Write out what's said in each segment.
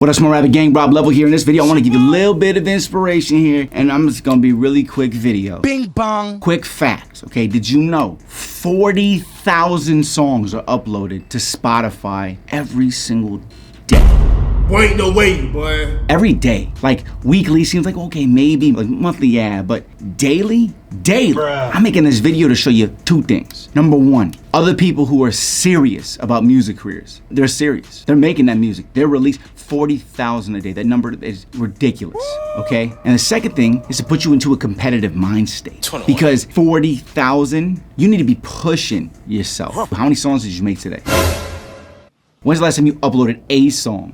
What up, Smart Rabbit Gang? Rob Level here. In this video, I want to give you a little bit of inspiration here, and I'm just gonna be really quick video. Bing bong. Quick facts, okay? Did you know 40,000 songs are uploaded to Spotify every single day? Boy, ain't no way, boy. Every day. Like weekly seems like okay, maybe like monthly, yeah, but daily? Daily. Bruh. I'm making this video to show you two things. Number one, other people who are serious about music careers. They're serious. They're making that music. They're released 40,000 a day. That number is ridiculous, okay? And the second thing is to put you into a competitive mind state. 21. Because 40,000, you need to be pushing yourself. How many songs did you make today? When's the last time you uploaded a song?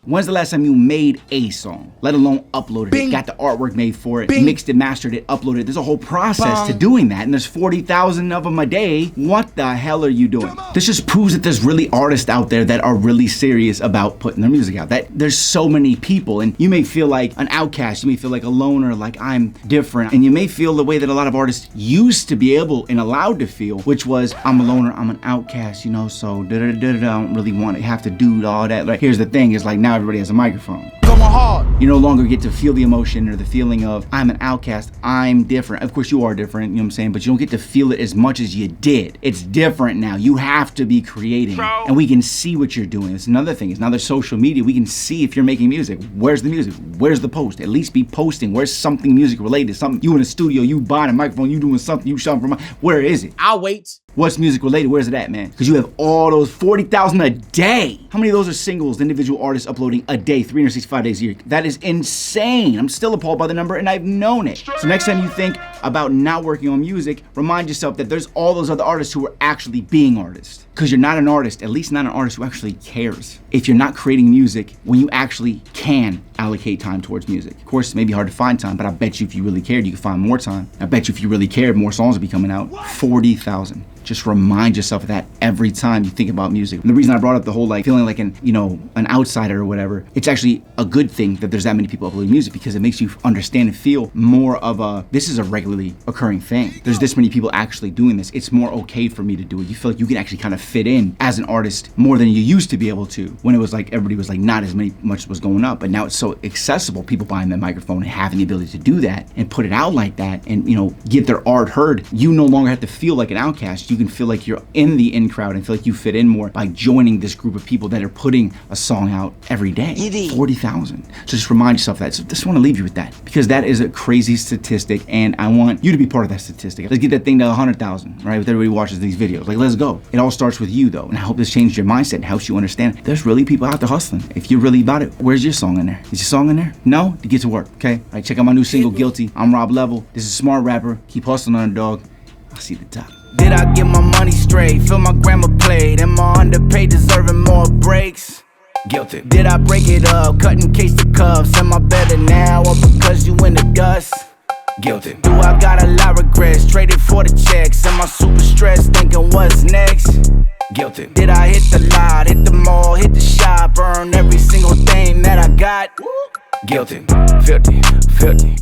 When's the last time you made a song, let alone uploaded it, got the artwork made for it, mixed it, mastered it, uploaded it? There's a whole process to doing that, and there's 40,000 of them a day. What the hell are you doing? This just proves that there's really artists out there that are really serious about putting their music out. That there's so many people, and you may feel like an outcast, you may feel like a loner, like I'm different, and you may feel the way that a lot of artists used to be able and allowed to feel, which was, I'm a loner, I'm an outcast, you know, so I don't really want to have to do all that. Like, here's the thing, is like now everybody has a microphone. Going hard. You no longer get to feel the emotion or the feeling of I'm an outcast, I'm different. Of course you are different, you know what I'm saying, but you don't get to feel it as much as you did. It's different now. You have to be creating, and we can see what you're doing. It's another thing, is now there's social media. We can see if you're making music. Where's the music? Where's the post? At least be posting. Where's something music related? Something you in a studio, you buying a microphone, you doing something, you shouting from. Where is it? I'll wait. What's music related? Where's it at, man? Because you have all those 40,000 a day. How many of those are singles, individual artists uploading a day, 365 days a year? That is insane. I'm still appalled by the number, and I've known it. So next time you think about not working on music, remind yourself that there's all those other artists who are actually being artists. Because you're not an artist, at least not an artist who actually cares. If you're not creating music when you actually can allocate time towards music. Of course, it may be hard to find time, but I bet you if you really cared, you could find more time. I bet you if you really cared, more songs would be coming out. 40,000. Just remind yourself of that every time you think about music. And the reason I brought up the whole like feeling like an outsider or whatever, it's actually a good thing that there's that many people uploading music, because it makes you understand and feel more of a, this is a regularly occurring thing. There's this many people actually doing this. It's more okay for me to do it. You feel like you can actually kind of fit in as an artist more than you used to be able to, when it was like everybody was like not as much was going up, but now it's so accessible, people buying that microphone and having the ability to do that and put it out like that and get their art heard. You no longer have to feel like an outcast. You can feel like you're in the in crowd and feel like you fit in more by joining this group of people that are putting a song out every day. 40,000. So just remind yourself that. So just want to leave you with that, because that is a crazy statistic, and I want you to be part of that statistic. Let's get that thing to 100,000, right? With everybody watches these videos. Like, let's go. It all starts with you, though, and I hope this changes your mindset and helps you understand there's really people out there hustling. If you're really about it, where's your song in there? Is your song in there? No? To get to work, okay? All right, check out my new single, Guilty. I'm Rob Level. This is Smart Rapper. Keep hustling, underdog. I'll see you at the top. Did I get my money straight? Fill my grammar plate. Am I underpaid, deserving more breaks? Guilty. Did I break it up, cutting case the cuffs? Am I better now, or because you in the dust? Guilty. Do I got a lot of regrets? Traded for the checks. Am I super stressed, thinking what's next? Guilty. Did I hit the lot, hit the mall, hit the shop, burn every single thing that I got? Guilty. Filthy, filthy.